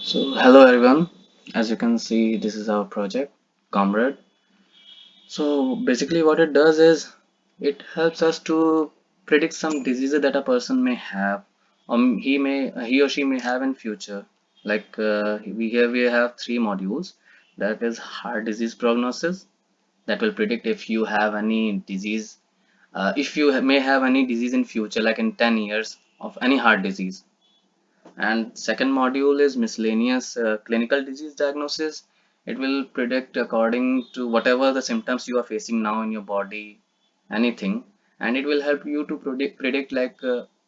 So, hello everyone. As you can see, this is our project, Comrade. So, basically, what it does is it helps us to predict some diseases that a person may have, or he or she may have in future. Like we have three modules. That is heart disease prognosis, that will predict if you have any disease, if you may have any disease in future, like in 10 years of any heart disease. And second module is miscellaneous clinical disease diagnosis. It will predict according to whatever the symptoms you are facing now in your body, anything, and it will help you to predict like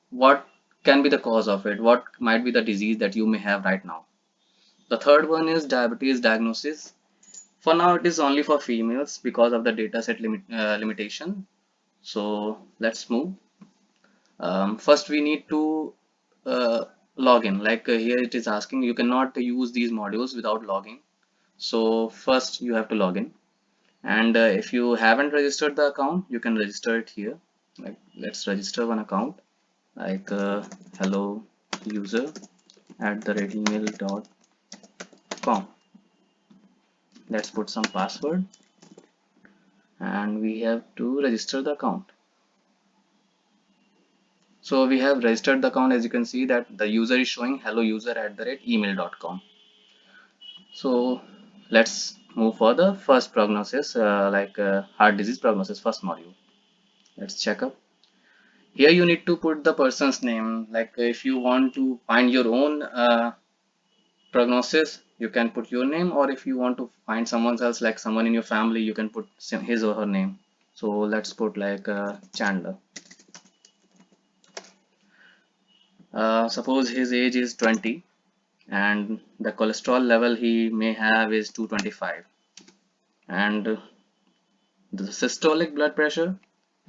what can be the cause of it, what might be the disease that you may have right now. The third one is diabetes diagnosis. For now, it is only for females because of the data set limitation. So let's move. First, we need to log in. Like here, it is asking you cannot use these modules without logging. So first, you have to log in. And if you haven't registered the account, you can register it here. Like let's register one account. Like hello user @ email.com. Let's put some password, and we have to register the account. So we have registered the account. As you can see that the user is showing hello user @ email.com. So let's move for the first prognosis, like heart disease prognosis, first module. Let's check up. Here you need to put the person's name. Like if you want to find your own prognosis, you can put your name, or if you want to find someone else, like someone in your family, you can put his or her name. So let's put like Chandler. Suppose his age is 20 and the cholesterol level he may have is 225, and the systolic blood pressure,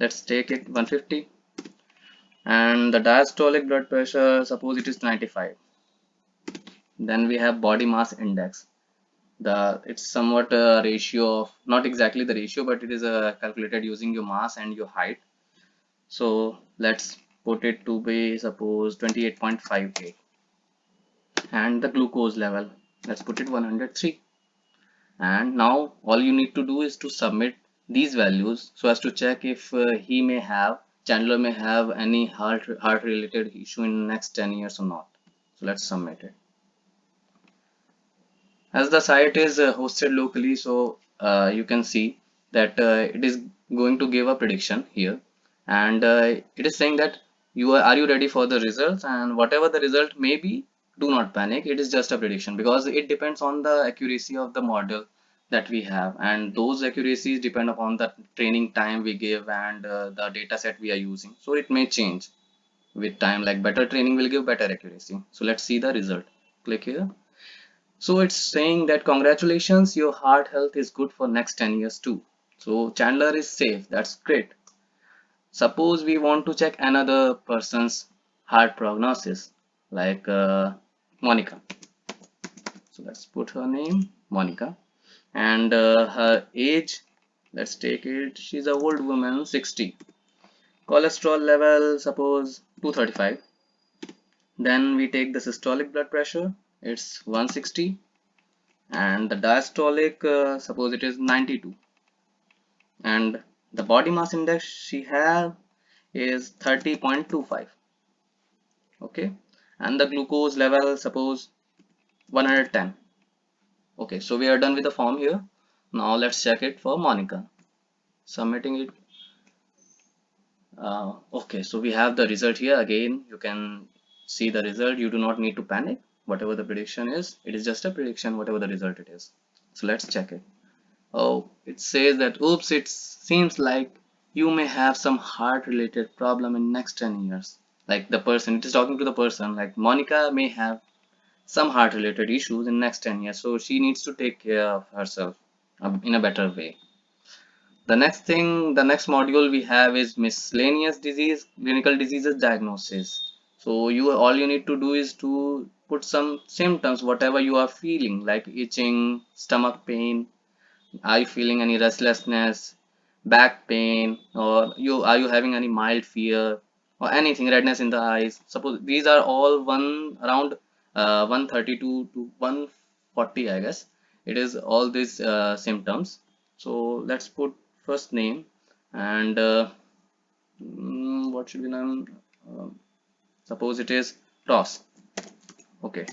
let's take it 150, and the diastolic blood pressure, suppose it is 95. Then we have body mass index. It's somewhat a ratio of, not exactly the ratio, but it is calculated using your mass and your height. So let's put it to be suppose 28.58. And the glucose level, let's put it 103. And now all you need to do is to submit these values so as to check if Chandler may have any heart related issue in next 10 years or not. So let's submit it. As the site is hosted locally, so you can see that it is going to give a prediction here, and it is saying that are you ready for the results, and whatever the result may be, do not panic. It is just a prediction because it depends on the accuracy of the model that we have, and those accuracies depend upon the training time we give and the data set we are using. So it may change with time, like better training will give better accuracy. So let's see the result. Click here. So it's saying that congratulations, your heart health is good for next 10 years too. So Chandler is safe. That's great. Suppose we want to check another person's heart prognosis, like Monica. So let's put her name, Monica, and her age. Let's take it. She's a old woman, 60. Cholesterol level, suppose 235. Then we take the systolic blood pressure. It's 160. And the diastolic, suppose it is 92, and the body mass index she have is 30.25. Okay, and the glucose level, suppose 110. Okay, so we are done with the form here. Now let's check it for Monica. Submitting it. Okay, so we have the result here. Again, you can see the result. You do not need to panic. Whatever the prediction is, it is just a prediction, whatever the result it is. So let's check it. Oh, it says that, oops, it seems like you may have some heart related problem in next 10 years. Like the person, it is talking to the person, like Monica may have some heart related issues in next 10 years. So she needs to take care of herself in a better way. The next module we have is miscellaneous disease, clinical diseases diagnosis. So all you need to do is to put some symptoms, whatever you are feeling, like itching, stomach pain, are you feeling any restlessness, back pain, or are you having any mild fear or anything, redness in the eyes? Suppose these are all one around 132 to 140, I guess. It is all these symptoms. So let's put first name, and what should be name? Suppose it is Ross. Okay,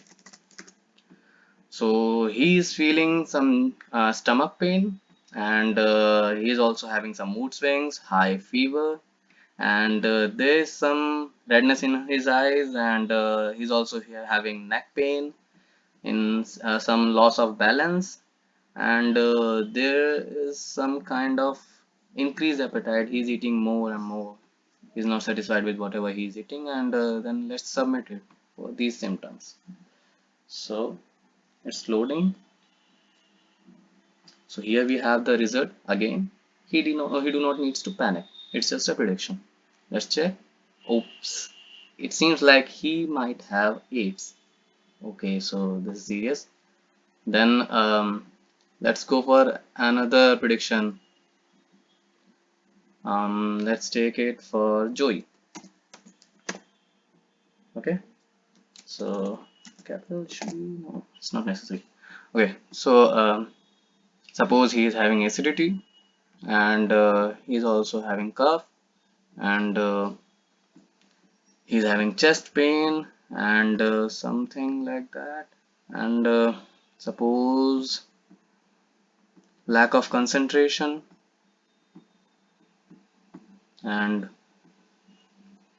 so he is feeling some stomach pain, and he is also having some mood swings, high fever, and there is some redness in his eyes, and he's also here having neck pain, in some loss of balance, and there is some kind of increased appetite. He's eating more and more. He's not satisfied with whatever he's eating, and then let's submit it for these symptoms. So it's loading. So here we have the result again. He do not needs to panic. It's just a prediction. Let's check. Oops. It seems like he might have AIDS. Okay, so this is serious. Then let's go for another prediction. Let's take it for Joey. Okay, so capital should be, no, it's not necessary. Okay, so suppose he is having acidity, and he's also having cough, and he's having chest pain, and something like that, and suppose lack of concentration, and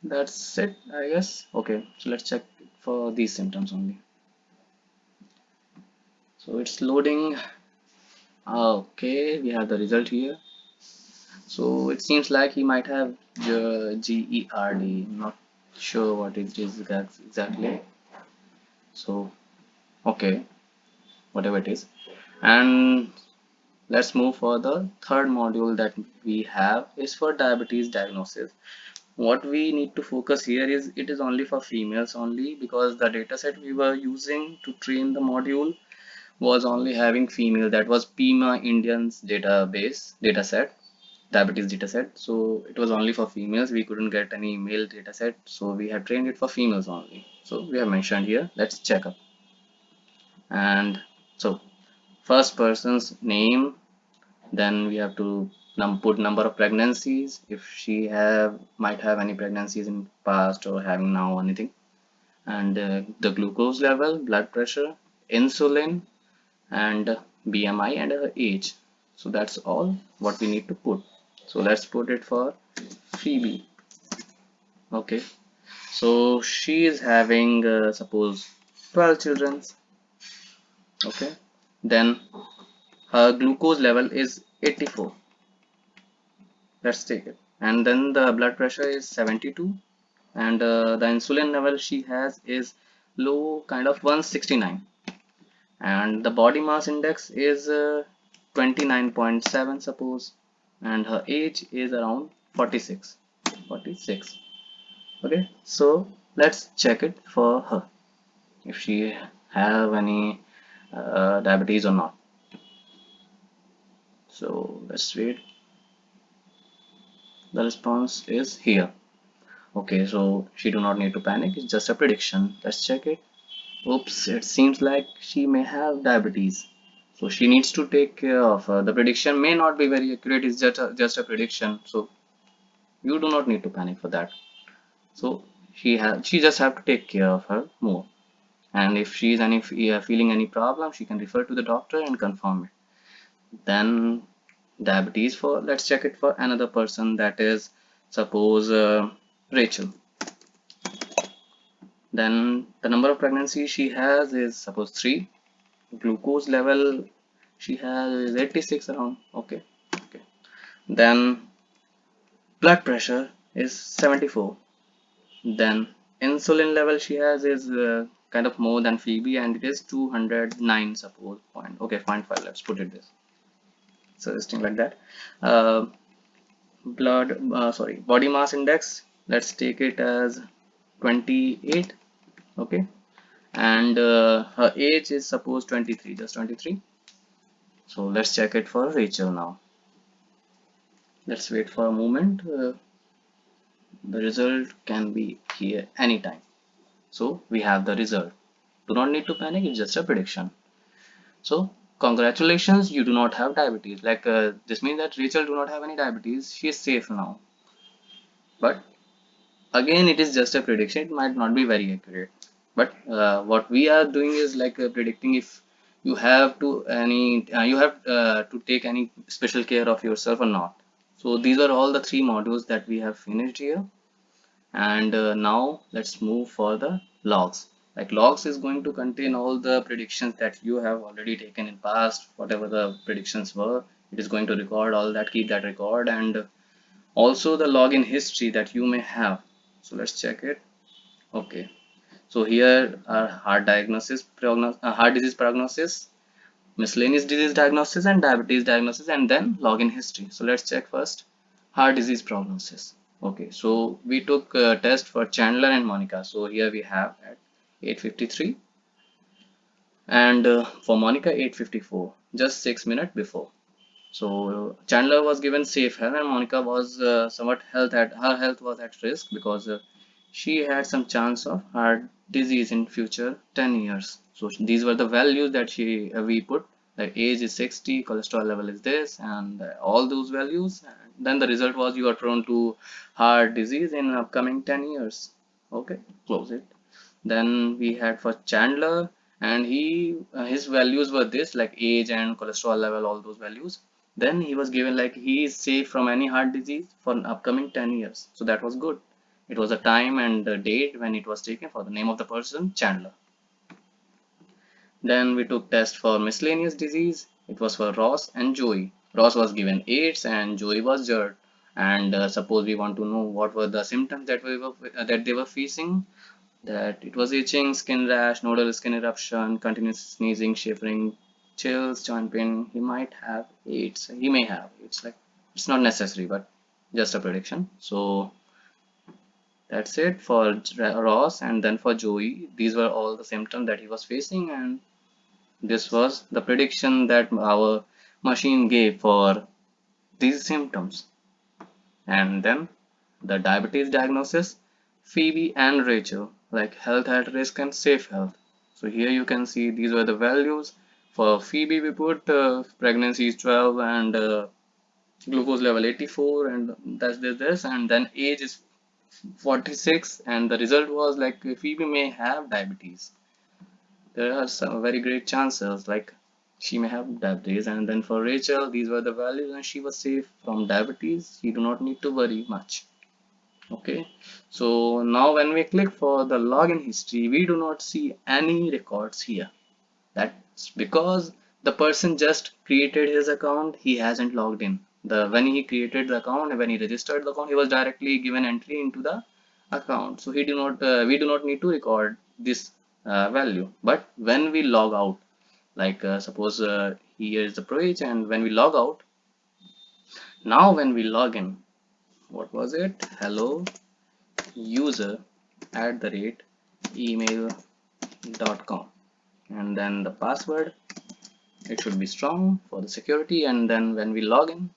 that's it, I guess. Okay, so let's check for these symptoms only. So it's loading. Okay, we have the result here. So it seems like he might have GERD. Not sure what it is exactly. So okay, whatever it is. And let's move for the third module that we have is for diabetes diagnosis. What we need to focus here is it is only for females only, because the dataset we were using to train the module was only having female. That was PIMA Indians dataset, diabetes dataset. So it was only for females. We couldn't get any male dataset, so we have trained it for females only. So we have mentioned here. Let's check up. And so first person's name, then we have to put number of pregnancies, if she might have any pregnancies in past or having now anything, and the glucose level, blood pressure, insulin, and BMI, and her age. So that's all what we need to put. So let's put it for Phoebe. Okay, so she is having suppose 12 children. Okay, then her glucose level is 84. Let's take it. And then the blood pressure is 72, and the insulin level she has is low, kind of 169, and the body mass index is 29.7 suppose, and her age is around 46. Okay, so let's check it for her if she have any diabetes or not. So let's wait. The response is here. Okay, so she do not need to panic. It's just a prediction. Let's check it. Oops, it seems like she may have diabetes. So she needs to take care of her. The prediction may not be very accurate. It's just a prediction. So you do not need to panic for that. So she just have to take care of her more. And if she is feeling any problem, she can refer to the doctor and confirm it. Then diabetes, for let's check it for another person, that is suppose Rachel. Then the number of pregnancies she has is suppose 3. Glucose level she has is 86 around. Okay. Then blood pressure is 74. Then insulin level she has is kind of more than Phoebe, and it is 209 suppose point. Okay, 0.5. Let's put it this. So something like that. Uh, body mass index. Let's take it as 28. Okay, and her age is suppose 23, just 23. So let's check it for Rachel now. Let's wait for a moment. The result can be here anytime. So we have the result. Do not need to panic, it's just a prediction. So congratulations, you do not have diabetes. Like this means that Rachel do not have any diabetes. She is safe now. But again, it is just a prediction. It might not be very accurate. But what we are doing is like predicting if you have to to take any special care of yourself or not. So these are all the three modules that we have finished here. And now let's move for the logs. Like logs is going to contain all the predictions that you have already taken in past, whatever the predictions were. It is going to record all that, keep that record, and also the login history that you may have. So let's check it. Okay, so here are heart disease prognosis, miscellaneous disease diagnosis, and diabetes diagnosis, and then login history. So let's check first heart disease prognosis. Okay, so we took a test for Chandler and Monica. So here we have at 8:53, and for Monica 8:54, just 6 minutes before. So Chandler was given safe health, and Monica was somewhat her health was at risk because she had some chance of heart disease in future 10 years. So these were the values that we put. Like age is 60, cholesterol level is this, and all those values. And then the result was you are prone to heart disease in upcoming 10 years. Okay, close it. Then we had for Chandler, and his values were this, like age and cholesterol level, all those values. Then he was given like he is safe from any heart disease for upcoming 10 years. So that was good. It was a time and the date when it was taken for the name of the person, Chandler. Then we took test for miscellaneous disease. It was for Ross and Joey. Ross was given AIDS and Joey was GERD. And suppose we want to know what were the symptoms that they were facing, that it was itching, skin rash, nodal skin eruption, continuous sneezing, shivering, chills, joint pain. He might have AIDS. He may have. It's like it's not necessary, but just a prediction. So that's it for Ross, and then for Joey, these were all the symptoms that he was facing, and this was the prediction that our machine gave for these symptoms. And then the diabetes diagnosis, Phoebe and Rachel, like health at risk and safe health. So here you can see these were the values. For Phoebe we put pregnancy is 12 and glucose level 84, and that's this, and then age is 46, and the result was like Phoebe may have diabetes. There are some very great chances like she may have diabetes. And then for Rachel, these were the values and she was safe from diabetes. You do not need to worry much. Okay, so now when we click for the login history, we do not see any records here. That's because the person just created his account, he hasn't logged in. When he created the account, when he registered the account, he was directly given entry into the account. So we do not need to record this value. But when we log out, like suppose here is the page, and when we log out, now when we log in, what was it? Hello user @email.com, and then the password, it should be strong for the security. And then when we log in,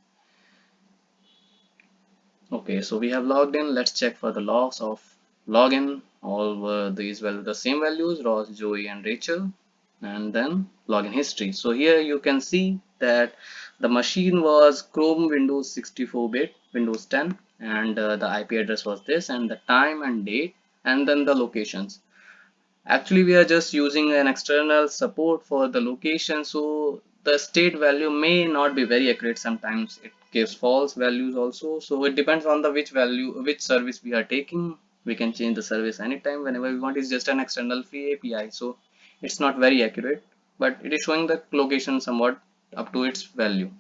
okay, so we have logged in. Let's check for the logs of login. All were these, well, the same values, Ross, Joey, and Rachel. And then login history. So here you can see that the machine was Chrome Windows 64-bit, Windows 10, and the IP address was this, and the time and date, and then the locations. Actually, we are just using an external support for the location, so the state value may not be very accurate. Sometimes it gives false values also. So it depends on the which service we are taking. We can change the service anytime, whenever we want. It's just an external free API, so it's not very accurate, but it is showing the location somewhat up to its value.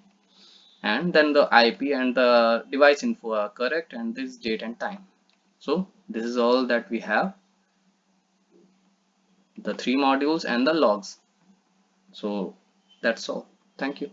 And then the IP and the device info are correct, and this date and time. So this is all that we have, the three modules and the logs. So that's all. Thank you.